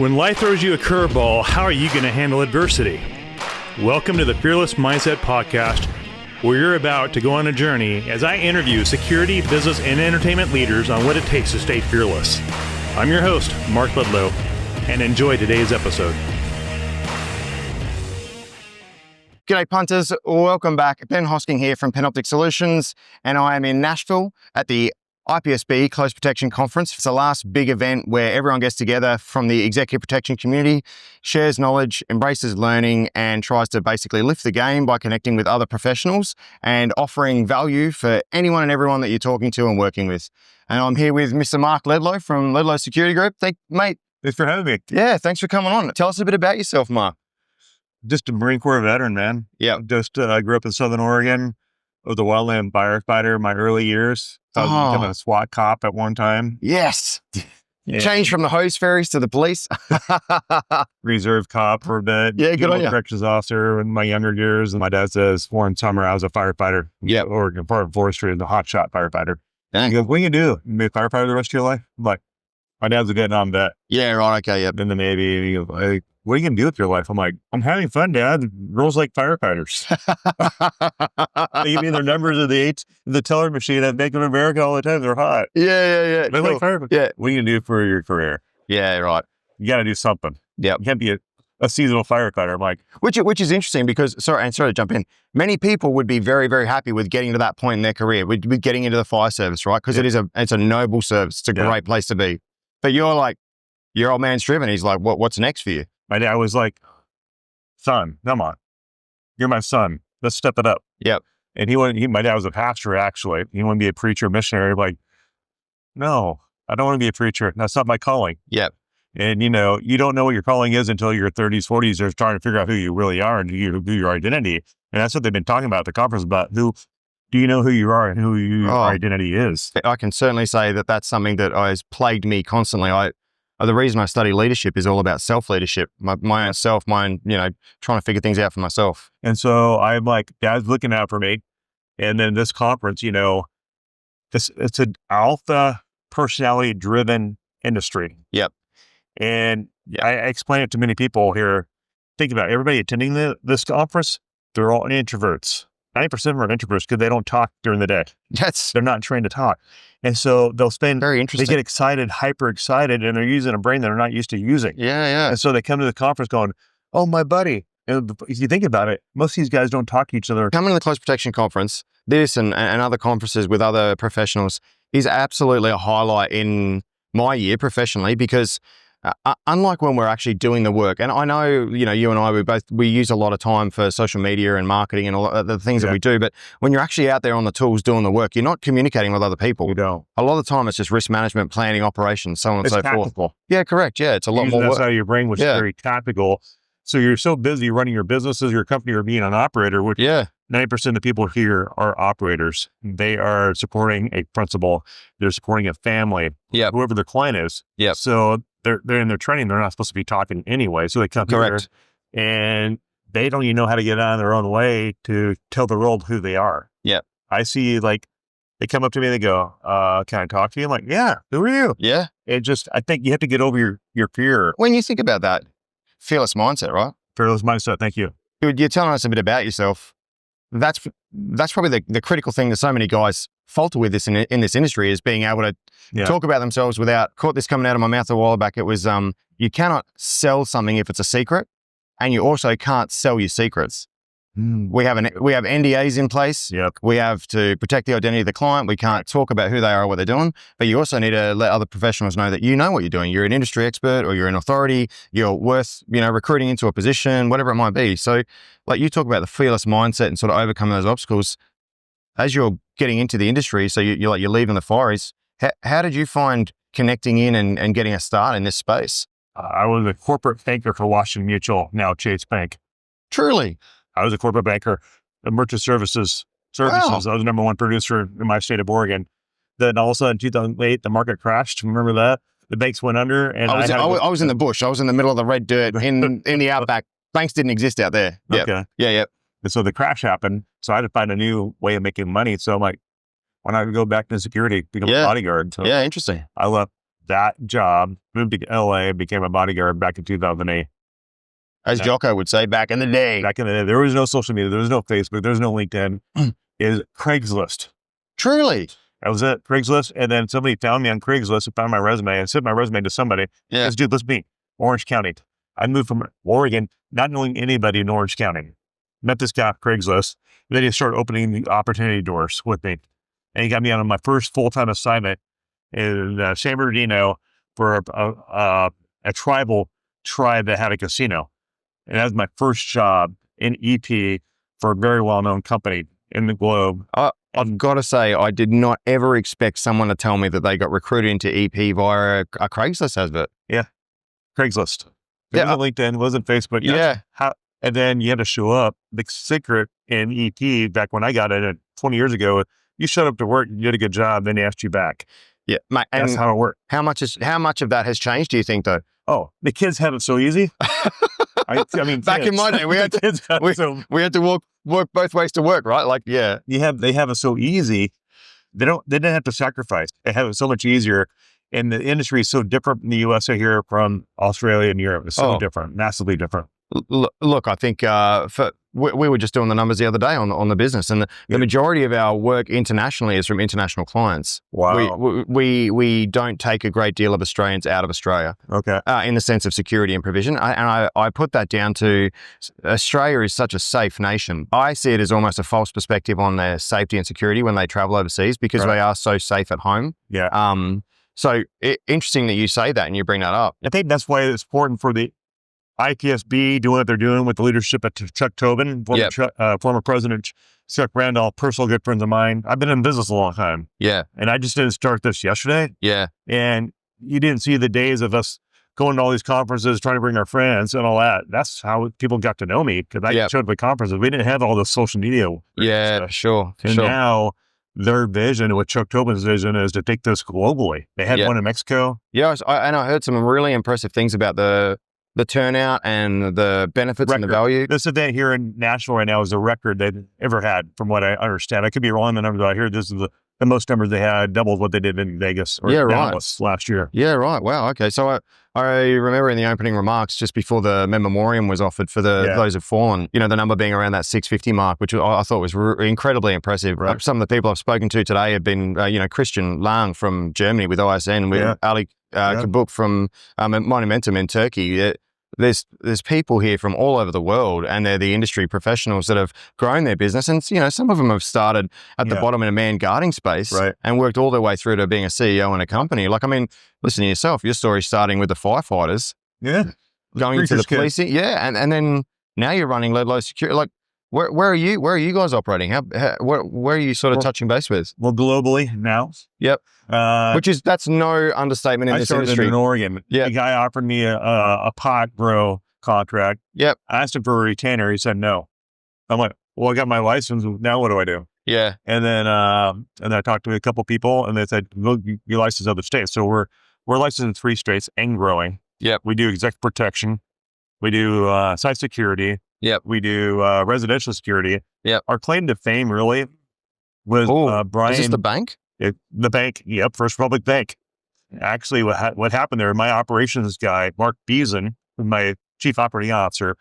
When life throws you a curveball, how are you going to handle adversity? Welcome to the Fearless Mindset Podcast, where you're about to go on a journey as I interview security, business, and entertainment leaders on what it takes to stay fearless. I'm your host, Mark Ledlow, and enjoy today's episode. G'day punters, welcome back. Ben Hosking here from Panoptic Solutions, and I am in Nashville at the IPSB Close Protection Conference. It's the last big event where everyone gets together from the executive protection community, shares knowledge, embraces learning, and tries to basically lift the game by connecting with other professionals and offering value for anyone and everyone that you're talking to and working with. And I'm here with Mr. Mark Ledlow from Ledlow Security Group. Mate. Thanks for having me. Yeah, thanks for coming on. Tell us a bit about yourself, Mark. Just a Marine Corps veteran, man. Yeah. I grew up in Southern Oregon. I was a wildland firefighter in my early years. I was becoming a SWAT cop at one time. Yes. You changed from the hose ferries to the police. Reserve cop for a bit. Yeah, good on you. Corrections officer in my younger years. And my dad says, one summer I was a firefighter. Yeah. Oregon Park and Forestry, the hot shot firefighter. Dang. He goes, what do you do? You be a firefighter the rest of your life? I'm like, my dad's a Vietnam vet. Yeah, right. Okay. Yep. In the Navy. And he goes, like, what are you going to do with your life? I'm like, I'm having fun, Dad. Girls like firefighters. They give me their numbers of the teller machine at Bank of America all the time. They're hot. Yeah. They like firefighters. Yeah. What are you going to do for your career? Yeah, right. You got to do something. Yeah. You can't be a seasonal firefighter. I'm like, which is interesting because, sorry to jump in. Many people would be very, very happy with getting to that point in their career, with getting into the fire service, right? Because it's a noble service. It's a great place to be. But you're like, your old man's driven. He's like, what's next for you? My dad was like, son, come on. You're my son. Let's step it up. Yep. And my dad was a pastor, actually. He wanted to be a preacher, missionary. I'm like, no, I don't want to be a preacher. That's not my calling. Yep. And, you don't know what your calling is until your 30s, 40s. You're trying to figure out who you really are and who your identity. And that's what they've been talking about at the conference, about do you know who you are and who your identity is? I can certainly say that that's something that has plagued me constantly. The reason I study leadership is all about self-leadership, my own self, trying to figure things out for myself. And so I'm like, Dad's looking out for me. And then this conference, it's an alpha personality-driven industry. Yep. And I explain it to many people here. Think about it. Everybody attending this conference, they're all introverts. 90% of them are introverts because they don't talk during the day. They're not trained to talk. And so they'll spend, very interesting. They get excited, hyper excited, and they're using a brain that they're not used to using. Yeah. And so they come to the conference going, oh, my buddy. And if you think about it, most of these guys don't talk to each other. Coming to the Close Protection Conference, this and other conferences with other professionals is absolutely a highlight in my year professionally, because unlike when we're actually doing the work, and I know, you and I, we use a lot of time for social media and marketing and all the things that we do, but when you're actually out there on the tools doing the work, you're not communicating with other people. You don't. A lot of the time it's just risk management, planning, operations, so on and so tactical. forth. Yeah, correct. Yeah, it's a lot more That's work. how your brain was very tactical. So you're so busy running your businesses, your company, or being an operator, which 90% of the people here are operators. They are supporting a principal. They're supporting a family, whoever their client is. Yep. So they're in their training. They're not supposed to be talking anyway. So they come here and they don't even know how to get out of their own way to tell the world who they are. Yeah. I see, like, they come up to me and they go, can I talk to you? I'm like, yeah, who are you? Yeah. I think you have to get over your fear. When you think about that, fearless mindset, right? Fearless mindset. Thank you. You're telling us a bit about yourself. That's probably the critical thing that so many guys falter with this in this industry, is being able to talk about themselves without, caught this coming out of my mouth a while back. It was, you cannot sell something if it's a secret, and you also can't sell your secrets. We have NDAs in place. Yep. We have to protect the identity of the client. We can't talk about who they are or what they're doing, but you also need to let other professionals know that you know what you're doing. You're an industry expert, or you're an authority. You're worth, recruiting into a position, whatever it might be. So, like, you talk about the fearless mindset and sort of overcoming those obstacles as you're getting into the industry. So you're leaving the fireys. How did you find connecting in and getting a start in this space? I was a corporate banker for Washington Mutual, now Chase Bank. Truly. I was a corporate banker, merchant services. Wow. I was the number one producer in my state of Oregon. Then all of a sudden, in 2008, the market crashed. Remember that? The banks went under. And I was in the bush. I was in the middle of the red dirt in the outback. Banks didn't exist out there. Yep. Okay. Yeah. And so the crash happened. So I had to find a new way of making money. So I'm like, why not go back to security, become a bodyguard? So yeah, interesting. I left that job, moved to LA, became a bodyguard back in 2008. As Jocko would say, back in the day. Back in the day, there was no social media, there was no Facebook, there was no LinkedIn. Is Craigslist. Truly. I was at Craigslist, and then somebody found me on Craigslist and found my resume and sent my resume to somebody. Yeah. This dude, let's meet. Orange County. I moved from Oregon, not knowing anybody in Orange County. Met this guy at Craigslist. Then he started opening the opportunity doors with me. And he got me on my first full-time assignment in San Bernardino for a tribal tribe that had a casino. And that was my first job in EP for a very well-known company in the globe. I've got to say, I did not ever expect someone to tell me that they got recruited into EP via a Craigslist advert. Yeah. Craigslist. It wasn't LinkedIn, it wasn't Facebook. Yeah. And then you had to show up. The secret in EP, back when I got it 20 years ago, you showed up to work, you did a good job, then they asked you back. Yeah. Mate, that's how it worked. How much of that has changed, do you think, though? Oh, the kids have it so easy. I mean, back in my day, we had to work both ways to work, right? Like, yeah. They have it so easy. They didn't have to sacrifice. They have it so much easier. And the industry is so different in the US here from Australia and Europe. It's so different, massively different. Look, I think we were just doing the numbers the other day on the business, and the majority of our work internationally is from international clients. Wow. We don't take a great deal of Australians out of Australia. Okay. In the sense of security and provision. I put that down to Australia is such a safe nation. I see it as almost a false perspective on their safety and security when they travel overseas because they are so safe at home. Yeah. So interesting that you say that and you bring that up. I think that's why it's important for the IPSB doing what they're doing with the leadership of Chuck Tobin, former President Chuck Randolph, personal good friends of mine. I've been in business a long time. Yeah. And I just didn't start this yesterday. Yeah. And you didn't see the days of us going to all these conferences, trying to bring our friends and all that. That's how people got to know me because I showed up at conferences. We didn't have all the social media. Yeah, sure. And now their vision, with Chuck Tobin's vision, is to take this globally. They had one in Mexico. Yeah, I heard some really impressive things about the turnout and the benefits and the value. This event here in Nashville right now is a record they've ever had, from what I understand. I could be wrong on the numbers, but I hear this is the most numbers they had, doubled what they did in Vegas or Dallas last year. Yeah, right. Wow. Okay. So I remember in the opening remarks, just before the memoriam was offered for those who've fallen, the number being around that 650 mark, which I thought was incredibly impressive. Right. Some of the people I've spoken to today have been, Christian Lang from Germany with ISN, with Ali Kabuk from Monumentum in Turkey. There's people here from all over the world, and they're the industry professionals that have grown their business. And, some of them have started at the bottom in a man guarding space and worked all their way through to being a CEO in a company. Like, I mean, listen to yourself, your story starting with the firefighters. Yeah. Going into the policing. Yeah. And then now you're running Ledlow Security. Like, where are you guys operating? Where are you sort of touching base with? Well, globally now. Yep. That's no understatement in this industry. I started in Oregon. Yeah. The guy offered me a pot grow contract. Yep. I asked him for a retainer. He said no. I'm like, well, I got my license. Now what do I do? Yeah. And then I talked to a couple people, and they said, look, you're licensed in other states. So we're licensed in 3 states and growing. Yep. We do executive protection. We do site security. Yep. We do residential security. Yep. Our claim to fame really was Brian. Is this the bank? The bank. Yep. First Republic Bank. Actually, what happened there, my operations guy, Mark Beeson, my chief operating officer,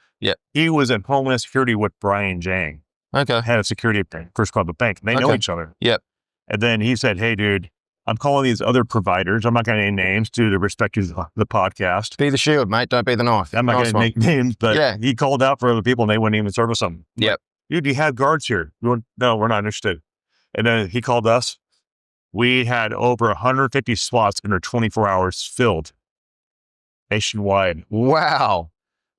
he was in Homeland Security with Brian Jang. Okay. Head of security at First Republic Bank. They know each other. Yep. And then he said, hey, dude, I'm calling these other providers. I'm not going to name names due to respect to the podcast. Be the shield, mate. Don't be the knife. I'm not going to make names, but he called out for other people and they wouldn't even service them. Yep. Dude, you have guards here. No, we're not interested. And then he called us. We had over 150 slots under 24 hours filled nationwide. Wow.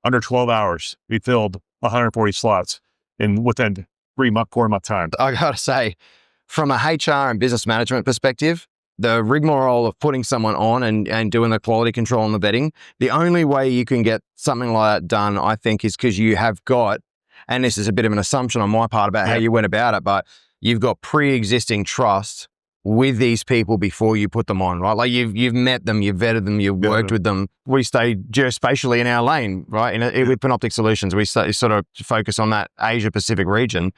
Under 12 hours, we filled 140 slots within 4 month time. I got to say, from a HR and business management perspective, the rigmarole of putting someone on and doing the quality control and the vetting, the only way you can get something like that done, I think, is because you have got, and this is a bit of an assumption on my part about how you went about it, but you've got pre-existing trust with these people before you put them on, right? Like you've met them, you've vetted them, you've worked with them. We stay geospatially in our lane, right? With Panoptic Solutions, we sort of focus on that Asia Pacific region.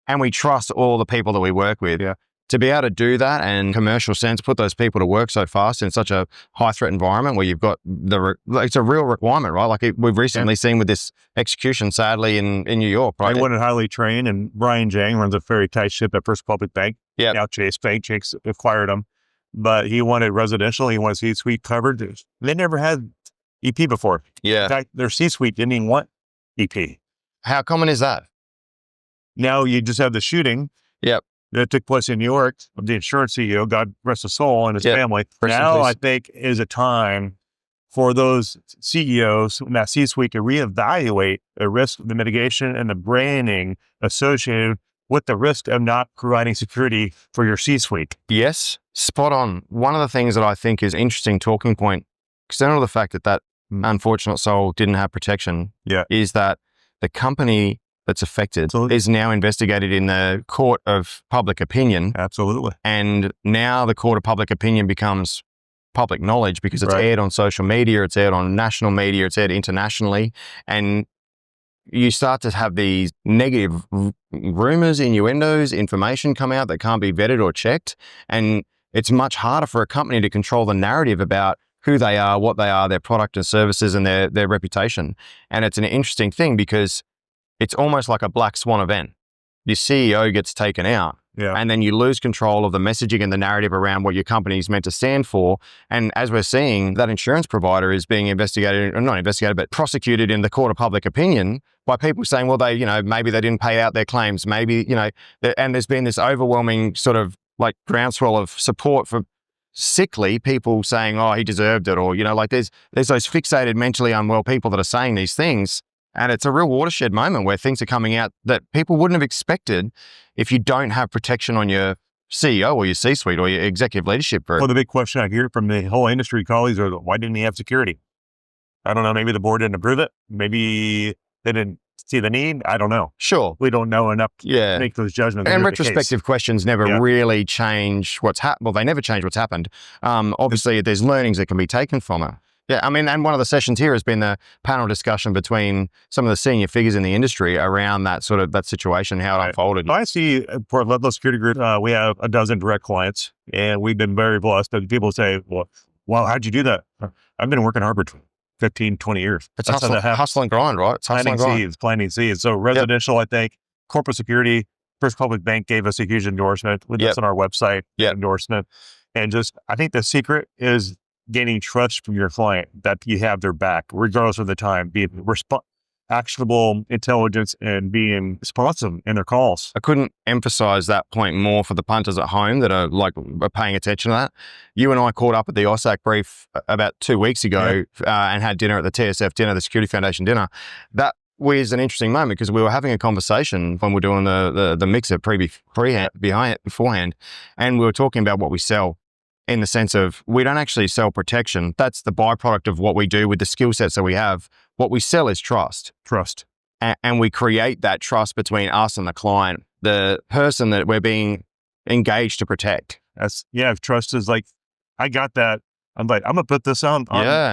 And we trust all the people that we work with. Yeah. to be able to do that and commercial sense, put those people to work so fast in such a high threat environment where you've got it's a real requirement, right? Like we've recently seen with this execution, sadly, in New York, right? I wanted highly trained, and Brian Jang runs a very tight ship at First Public Bank. Yeah. Now Chase Bank, Chase acquired him, but he wanted residential. He wanted C-suite covered. They never had EP before. Yeah. In fact, their C-suite didn't even want EP. How common is that? Now you just have the shooting. Yep. That took place in New York of the insurance CEO, God rest his soul, and his family. Now I think is a time for those CEOs in that C-suite to reevaluate the risk, the mitigation, and the branding associated with the risk of not providing security for your C-suite. Yes, spot on. One of the things that I think is interesting talking point, external to the fact that unfortunate soul didn't have protection, is that the company that's affected is now investigated in the court of public opinion. Absolutely. And now the court of public opinion becomes public knowledge because it's aired on social media, it's aired on national media, it's aired internationally. And you start to have these negative rumors, innuendos, information come out that can't be vetted or checked. And it's much harder for a company to control the narrative about who they are, what they are, their product and services, and their reputation. And it's an interesting thing because it's almost like a black swan event. Your CEO gets taken out, and then you lose control of the messaging and the narrative around what your company is meant to stand for. And as we're seeing, that insurance provider is being investigated, or not investigated, but prosecuted in the court of public opinion by people saying, well, they, maybe they didn't pay out their claims, maybe, and there's been this overwhelming sort of like groundswell of support for sickly people saying, oh, he deserved it, or, like there's those fixated, mentally unwell people that are saying these things. And it's a real watershed moment where things are coming out that people wouldn't have expected if you don't have protection on your CEO or your C-suite or your executive leadership group. Well, the big question I hear from the whole industry colleagues are, why didn't he have security? I don't know. Maybe the board didn't approve it. Maybe they didn't see the need. I don't know. Sure. We don't know enough to make those judgments. And retrospective questions never really change what's happened. Well, they never change what's happened. Obviously, there's learnings that can be taken from it. Yeah, I mean, and one of the sessions here has been the panel discussion between some of the senior figures in the industry around that situation, how it unfolded. I see for Ledlow Security Group, we have a dozen direct clients, and we've been very blessed. People say, well, how'd you do that? I've been working hard for 15, 20 years. It's hustle and grind, right? It's planting seeds. So residential, I think, corporate security, First Public Bank gave us a huge endorsement with this on our website, endorsement. And I think the secret is gaining trust from your client that you have their back, regardless of the time, being actionable intelligence and being responsive in their calls. I couldn't emphasize that point more for the punters at home that are paying attention to that. You and I caught up at the OSAC brief about 2 weeks ago and had dinner at the TSF dinner, the Security Foundation dinner. That was an interesting moment because we were having a conversation when we were doing the mixer beforehand, and we were talking about what we sell. In the sense of, we don't actually sell protection. That's the byproduct of what we do with the skill sets that we have. What we sell is trust. And we create that trust between us and the client, the person that we're being engaged to protect. Trust is I got that. I'm going to put this on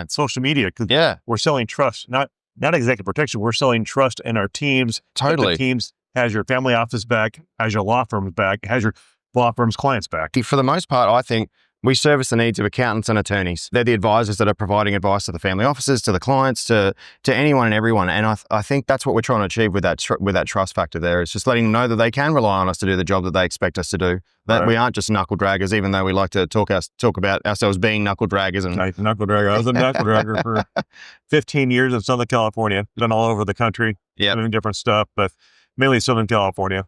social media because we're selling trust, not executive protection. We're selling trust in our teams. Totally. The teams has your family office back, has your law firm's back, has your law firm's clients back. For the most part, I think we service the needs of accountants and attorneys. They're the advisors that are providing advice to the family offices, to the clients, to anyone and everyone. And I think that's what we're trying to achieve with that trust factor there. It's just letting them know that they can rely on us to do the job that they expect us to do. That we aren't just knuckle draggers, even though we like to talk about ourselves being knuckle draggers. Knuckle dragger. I was a knuckle dragger for 15 years in Southern California. Been all over the country, doing different stuff, but mainly Southern California.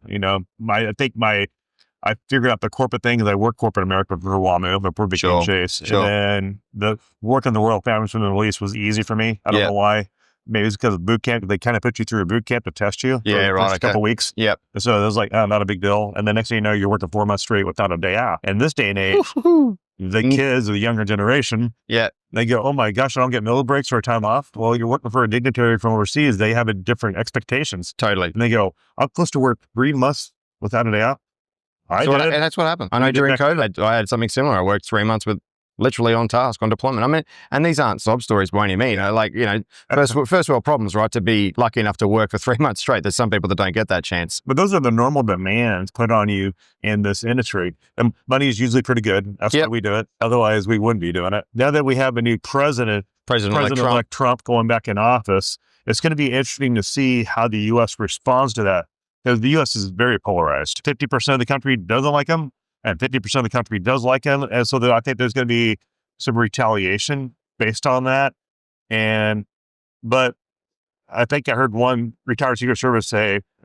I figured out the corporate thing because I worked corporate America for a while, before became Chase. And then the work in the Royal Families from the Middle East was easy for me. I don't know why. Maybe it's because of boot camp. They kind of put you through a boot camp to test you for a couple of weeks. Yep. So it was not a big deal. And the next thing you know, you're working 4 months straight without a day out. And this day and age, the kids of the younger generation, they go, oh my gosh, I don't get meal breaks or time off. Well, you're working for a dignitary from overseas. They have different expectations. Totally. And they go, I'm close to work 3 months without a day out. And that's what happened. I know during COVID, I had something similar. I worked 3 months literally on task, on deployment. I mean, and these aren't sob stories by any means. First world problems, right? To be lucky enough to work for 3 months straight. There's some people that don't get that chance. But those are the normal demands put on you in this industry. And money is usually pretty good. That's why we do it. Otherwise, we wouldn't be doing it. Now that we have a new President-elect Trump going back in office, it's going to be interesting to see how the U.S. responds to that. Because the U.S. is very polarized. 50% of the country doesn't like him, and 50% of the country does like him. And so I think there's going to be some retaliation based on that. But I think I heard one retired Secret Service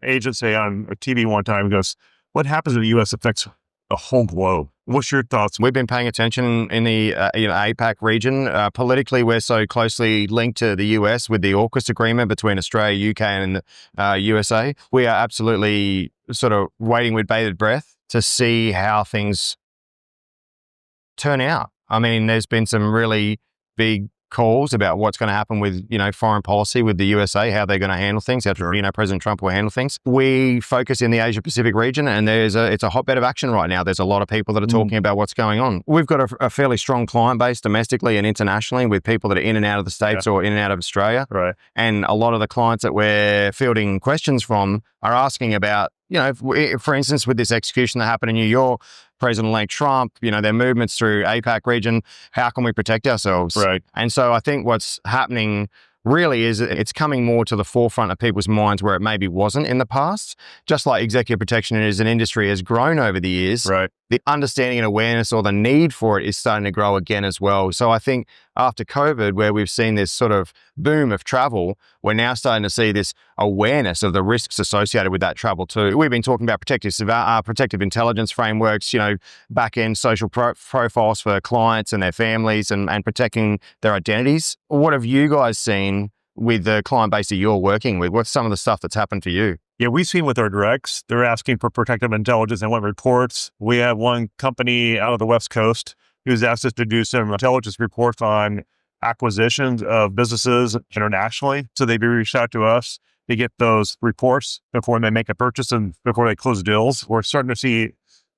agent say on TV one time, goes, what happens if the U.S. affects the whole globe? What's your thoughts? We've been paying attention in the APAC region. Politically, we're so closely linked to the US with the AUKUS agreement between Australia, UK, and USA. We are absolutely sort of waiting with bated breath to see how things turn out. I mean, there's been some really big calls about what's going to happen with, foreign policy with the USA, how they're going to handle things, how, President Trump will handle things. We focus in the Asia Pacific region, and it's a hotbed of action right now. There's a lot of people that are talking about what's going on. We've got a fairly strong client base domestically and internationally with people that are in and out of the States or in and out of Australia. Right. And a lot of the clients that we're fielding questions from are asking about, for instance, with this execution that happened in New York, President-elect Trump, their movements through APAC region, how can we protect ourselves? Right. And so I think what's happening really is it's coming more to the forefront of people's minds where it maybe wasn't in the past. Just like executive protection as an industry has grown over the years, right, the understanding and awareness or the need for it is starting to grow again as well. So I think after COVID, where we've seen this sort of boom of travel, we're now starting to see this awareness of the risks associated with that travel too. We've been talking about protective intelligence frameworks, back-end social profiles for clients and their families and protecting their identities. What have you guys seen with the client base that you're working with? What's some of the stuff that's happened for you? Yeah, we've seen with our directs, they're asking for protective intelligence and want reports. We have one company out of the West Coast who's asked us to do some intelligence reports on acquisitions of businesses internationally. So they've reached out to us to get those reports before they make a purchase and before they close deals. We're starting to see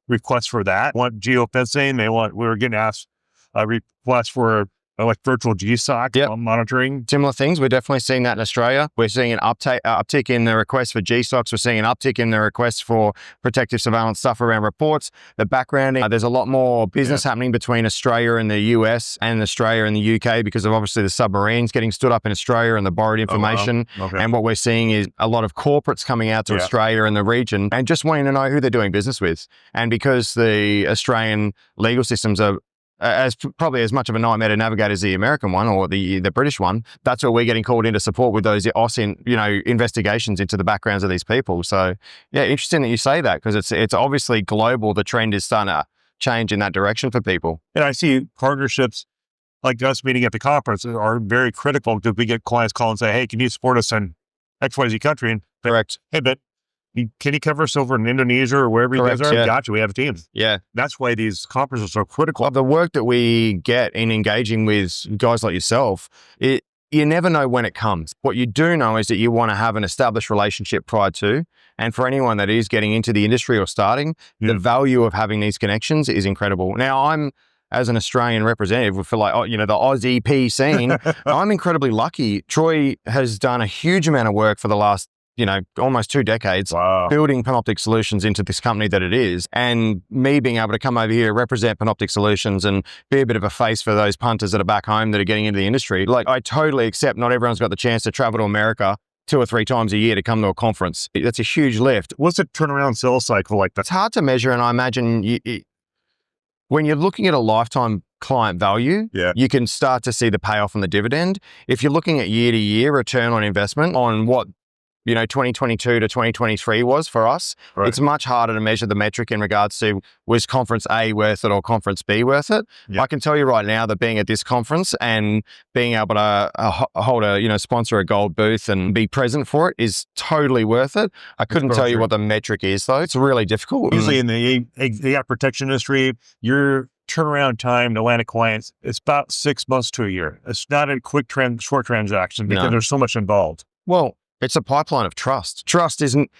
requests for that. Want geofencing. We were getting asked requests for like virtual GSOC monitoring. Similar things. We're definitely seeing that in Australia. We're seeing an uptick in the requests for GSOCs. We're seeing an uptick in the requests for protective surveillance stuff around reports. The background, there's a lot more business happening between Australia and the US and Australia and the UK because of obviously the submarines getting stood up in Australia and the borrowed information. Oh, wow. Okay. And what we're seeing is a lot of corporates coming out to Australia and the region and just wanting to know who they're doing business with. And because the Australian legal systems are probably as much of a nightmare to navigate as the American one or the British one, that's where we're getting called in to support with those investigations into the backgrounds of these people. So yeah, interesting that you say that because it's obviously global. The trend is starting to change in that direction for people. And I see partnerships like us meeting at the conference are very critical because we get clients call and say, hey, can you support us in XYZ country? And correct. Hey, but can you cover us over in Indonesia or wherever you guys are? Yeah. Gotcha. We have a team. Yeah. That's why these conferences are so critical. Well, the work that we get in engaging with guys like yourself, you never know when it comes. What you do know is that you want to have an established relationship prior to. And for anyone that is getting into the industry or starting, the value of having these connections is incredible. Now, as an Australian representative for the Aussie P scene, I'm incredibly lucky. Troy has done a huge amount of work for the last almost 2 decades, building Panoptic Solutions into this company that it is. And me being able to come over here, represent Panoptic Solutions and be a bit of a face for those punters that are back home that are getting into the industry. Like, I totally accept not everyone's got the chance to travel to America 2 or 3 times a year to come to a conference. That's a huge lift. What's a turnaround sales cycle like that? It's hard to measure. And I imagine when you're looking at a lifetime client value, you can start to see the payoff on the dividend. If you're looking at year-to-year return on investment on what 2022 to 2023 was for us, it's much harder to measure the metric in regards to was conference A worth it or conference B worth it. I can tell you right now that being at this conference and being able to sponsor a gold booth and be present for it is totally worth it. I couldn't tell you what the metric is though. It's really difficult. Usually in the AI protection industry, your turnaround time to land a client, it's about 6 months to a year. It's not a quick short transaction because there's so much involved. Well, it's a pipeline of trust. Trust isn't,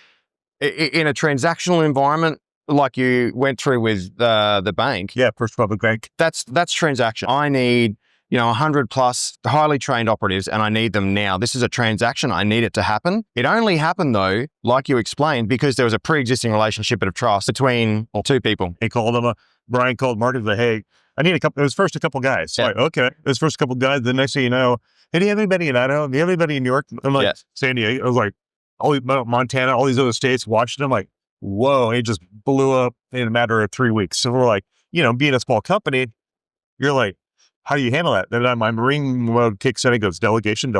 in a transactional environment, like you went through with the bank. Yeah, First Republic Bank. That's transaction. I need 100 plus highly trained operatives, and I need them now. This is a transaction. I need it to happen. It only happened though, like you explained, because there was a pre-existing relationship of trust between two people. He called him. Brian called Mark and said, "Hey, I need a couple." It was first a couple guys. So Yeah. like, okay, it was first a couple guys. The next thing you know, hey, do you have anybody in Idaho? Do you have anybody in New York? I'm like, San Diego. I was like, Montana, all these other states, Washington. I'm like, whoa, it just blew up in a matter of 3 weeks. So we're like, being a small company, you're like, how do you handle that? Then my Marine mode kicks in. It goes delegation.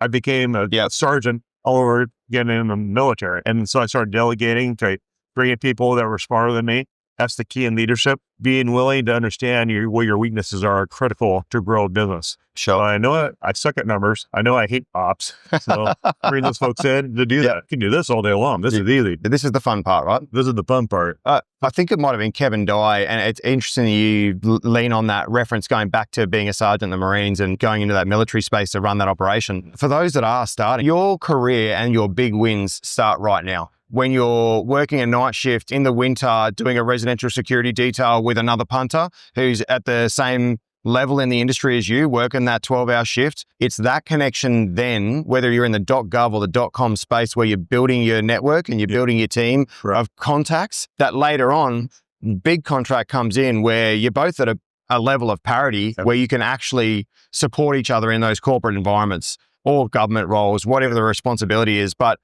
I became a sergeant all over getting in the military. And so I started delegating to bringing people that were smarter than me. That's the key in leadership. Being willing to understand what your weaknesses are critical to grow a business. So I know I suck at numbers. I know I hate ops. So bring those folks in to do that. You can do this all day long. This is easy. This is the fun part, right? This is the fun part. I think it might have been Kevin Dye, and it's interesting that you lean on that reference going back to being a sergeant in the Marines and going into that military space to run that operation. For those that are starting, your career and your big wins start right now. When you're working a night shift in the winter, doing a residential security detail with another punter who's at the same level in the industry as you, working that 12-hour shift, it's that connection then, whether you're in the .gov or the .com space where you're building your network and you're building your team of contacts, that later on, big contract comes in where you're both at a level of parity where you can actually support each other in those corporate environments or government roles, whatever the responsibility is. But,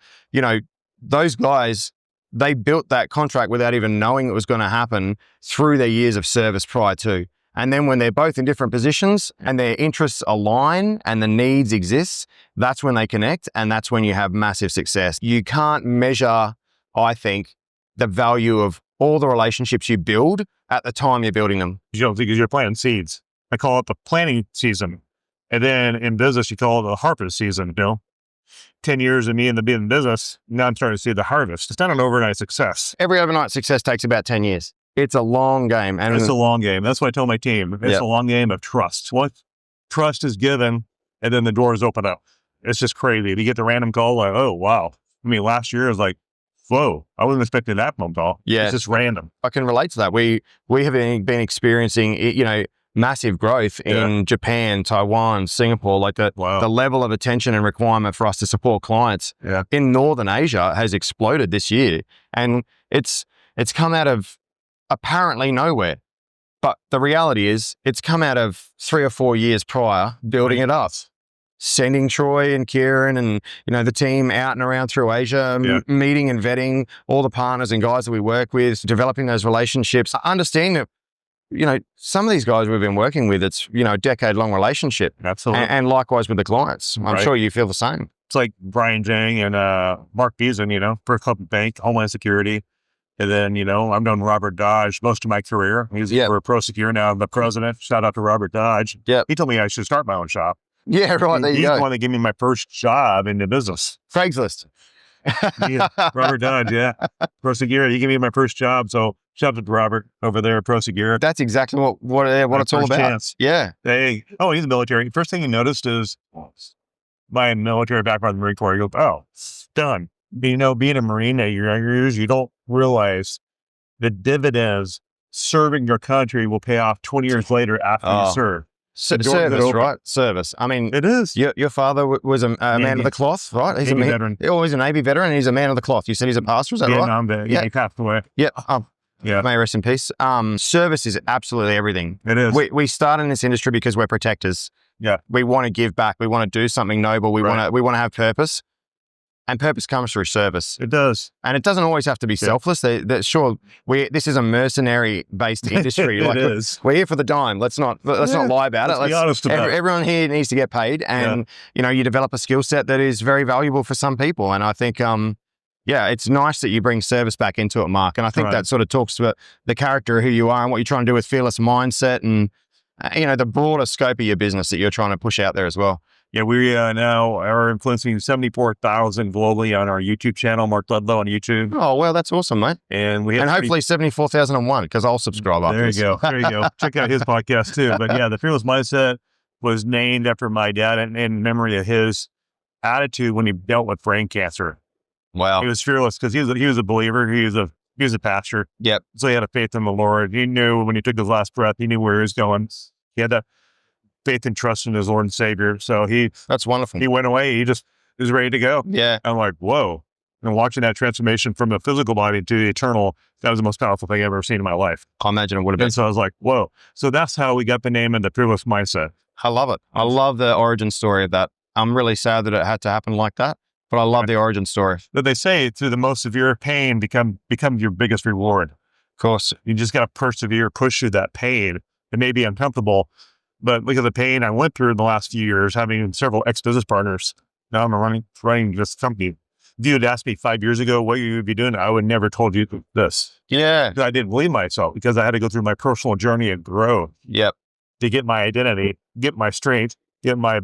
those guys, they built that contract without even knowing it was going to happen through their years of service prior to. And then when they're both in different positions and their interests align and the needs exist, that's when they connect, and that's when you have massive success. You can't measure, I think, the value of all the relationships you build at the time you're building them. Because you're planting seeds. I call it the planting season. And then in business, you call it the harvest season, 10 years of me in the business, now I'm starting to see the harvest. It's not an overnight success. Every overnight success takes about 10 years. It's a long game. And it's a long game. That's what I tell my team. It's a long game of trust. Once trust is given, and then the doors open up. It's just crazy. You get the random call like, oh, wow. I mean, last year I was like, whoa, I wasn't expecting that phone call. Yeah. It's just random. I can relate to that. We have been experiencing, massive growth in Japan, Taiwan, Singapore, like the level of attention and requirement for us to support clients in Northern Asia has exploded this year. And it's come out of apparently nowhere. But the reality is it's come out of 3 or 4 years prior building it up. Sending Troy and Kieran and, the team out and around through Asia, meeting and vetting all the partners and guys that we work with, developing those relationships, understanding that, some of these guys we've been working with, it's, a decade-long relationship. Absolutely. And likewise with the clients. I'm sure you feel the same. It's like Brian Jang and Mark Beeson, First Republic Bank, Homeland Security. And then, I've known Robert Dodge most of my career. He's a pro secure now, the president. Shout out to Robert Dodge. Yeah. He told me I should start my own shop. Yeah, right. There you go. He's the one that gave me my first job in the business. Craigslist. Robert Dodge, Pro Security. He gave me my first job. So shout out to Robert over there at Pro Security. That's exactly what it's all about. Chance. Yeah. He's military. First thing he noticed is my military background in the Marine Corps. He goes, oh, done. Being a Marine at your younger years, you don't realize the dividends serving your country will pay off 20 years later after you serve. Service, right? Service. I mean, it is. Your father was a man of the cloth, right? He's Navy veteran. He's a Navy veteran, and he's a man of the cloth. You said he's a pastor, is that right? He passed away. Yeah. May rest in peace. Service is absolutely everything. It is. We start in this industry because we're protectors. Yeah. We want to give back. We want to do something noble. We want to have purpose. And purpose comes through service. It does. And it doesn't always have to be selfless. Sure, this is a mercenary-based industry. It is. We're here for the dime. Let's not lie about it. Let's be honest about it. Everyone here needs to get paid. And, you develop a skill set that is very valuable for some people. And I think, it's nice that you bring service back into it, Mark. And I think that sort of talks about the character of who you are and what you're trying to do with fearless mindset and, the broader scope of your business that you're trying to push out there as well. Yeah, we now are influencing 74,000 globally on our YouTube channel, Mark Ledlow on YouTube. Oh, well, that's awesome, mate. And hopefully 74,001 because I'll subscribe after this. There you go. Check out his podcast too. But the Fearless Mindset was named after my dad and in memory of his attitude when he dealt with brain cancer. Wow. He was fearless because he was a believer. He was a He was a pastor. Yep. So he had a faith in the Lord. He knew when he took his last breath, he knew where he was going. He had that faith and trust in his Lord and Savior. So that's wonderful. He went away. He just was ready to go. Yeah. I'm like, whoa. And watching that transformation from the physical body to the eternal, that was the most powerful thing I've ever seen in my life. I imagine it would have been. And so I was like, whoa. So that's how we got the name and the Fearless Mindset. I love it. I love the origin story of that. I'm really sad that it had to happen like that, but I love the origin story. But they say through the most severe pain become your biggest reward. Of course. You just got to persevere, push through that pain. It may be uncomfortable, but look at the pain I went through in the last few years, having several ex-business partners. Now I'm running this company. If you had asked me 5 years ago what you would be doing, I would never told you this. Yeah. I didn't believe myself because I had to go through my personal journey of growth. Yep. To get my identity, get my strength, get my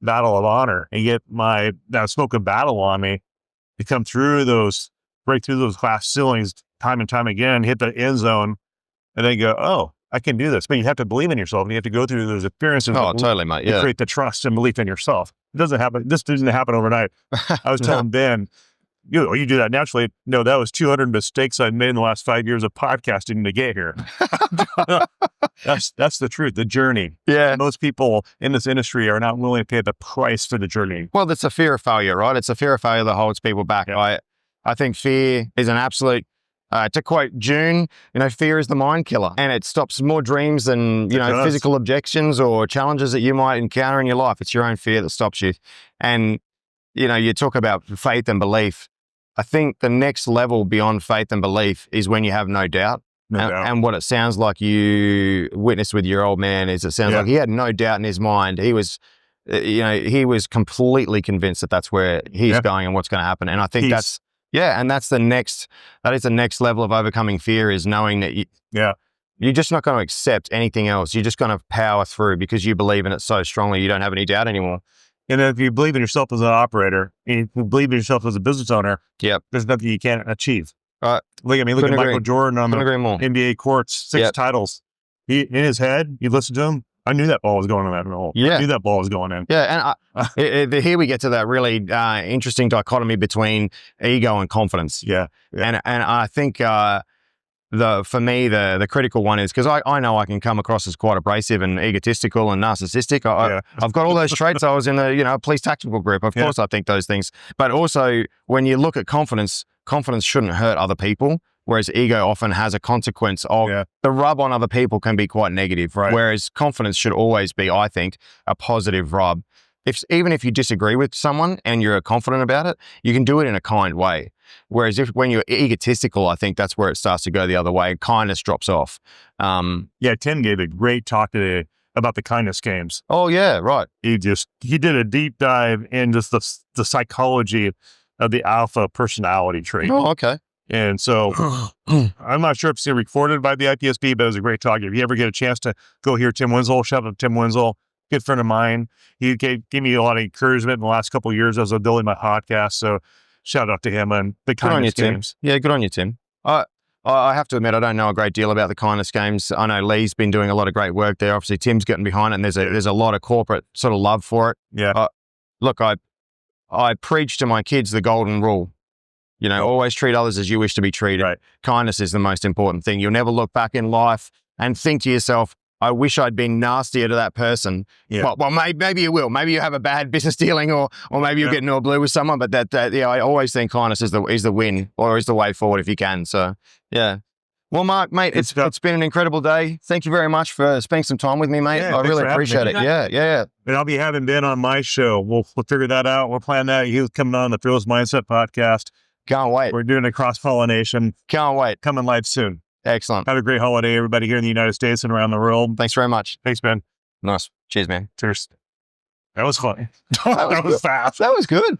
battle of honor, and get that smoke of battle on me to come break through those glass ceilings time and time again, hit the end zone, and then go, oh, I can do this. But you have to believe in yourself, and you have to go through those experiences. Oh, totally, mate. Yeah. To create the trust and belief in yourself. It doesn't happen. This doesn't happen overnight. I was telling Ben, you do that naturally. No, that was 200 mistakes I made in the last 5 years of podcasting to get here. That's the truth, the journey. Yeah. Most people in this industry are not willing to pay the price for the journey. Well, that's a fear of failure, right? It's a fear of failure that holds people back. Yeah. I think fear is an absolute, to quote June, fear is the mind killer, and it stops more dreams than, physical objections or challenges that you might encounter in your life. It's your own fear that stops you. And, you talk about faith and belief. I think the next level beyond faith and belief is when you have no doubt. And what it sounds like you witnessed with your old man is it sounds like he had no doubt in his mind. He was, he was completely convinced that that's where he's going and what's going to happen. And I think that's the next level of overcoming fear is knowing that you're just not going to accept anything else. You're just going to power through because you believe in it so strongly. You don't have any doubt anymore. And if you believe in yourself as an operator, and if you believe in yourself as a business owner, there's nothing you can't achieve. Look at me. Look at Michael Jordan on the NBA courts, 6 titles. In his head, you listen to him. I knew that ball was going in that hole. I knew that ball was going in. Yeah, and here we get to that really interesting dichotomy between ego and confidence. And I think for me the critical one is because I know I can come across as quite abrasive and egotistical and narcissistic. I've got all those traits. I was in the police tactical group. Of course, I think those things. But also, when you look at confidence shouldn't hurt other people. Whereas ego often has a consequence of the rub on other people can be quite negative. Right. Whereas confidence should always be, I think, a positive rub. Even if you disagree with someone and you're confident about it, you can do it in a kind way. Whereas when you're egotistical, I think that's where it starts to go the other way. Kindness drops off. Tim gave a great talk today about the kindness games. Oh yeah, right. He did a deep dive into the psychology of the alpha personality trait. Oh, okay. And so I'm not sure if it's recorded by the IPSB, but it was a great talk. If you ever get a chance to go hear Tim Winslow, shout out to Tim Winslow, good friend of mine. He gave me a lot of encouragement in the last couple of years as I was building my podcast. So shout out to him and the kindness games. Yeah, good on you, Tim. I have to admit, I don't know a great deal about the kindness games. I know Lee's been doing a lot of great work there. Obviously, Tim's getting behind it, and there's a lot of corporate sort of love for it. Yeah. Look, I preach to my kids the golden rule. Always treat others as you wish to be treated. Right. Kindness is the most important thing. You'll never look back in life and think to yourself, I wish I'd been nastier to that person. Yeah. Well, maybe you will. Maybe you have a bad business dealing or maybe you'll get into a blue with someone. But I always think kindness is the win or is the way forward if you can. So, yeah. Well, Mark, mate, it's been an incredible day. Thank you very much for spending some time with me, mate. I really appreciate it. Yeah. And I'll be having Ben on my show. We'll figure that out. We'll plan that. He's coming on the Fearless Mindset podcast. Can't wait. We're doing a cross-pollination. Can't wait. Coming live soon. Excellent. Have a great holiday, everybody here in the United States and around the world. Thanks very much. Thanks, Ben. Nice. Cheers, man. Cheers. That was funny. That was fast. That was good.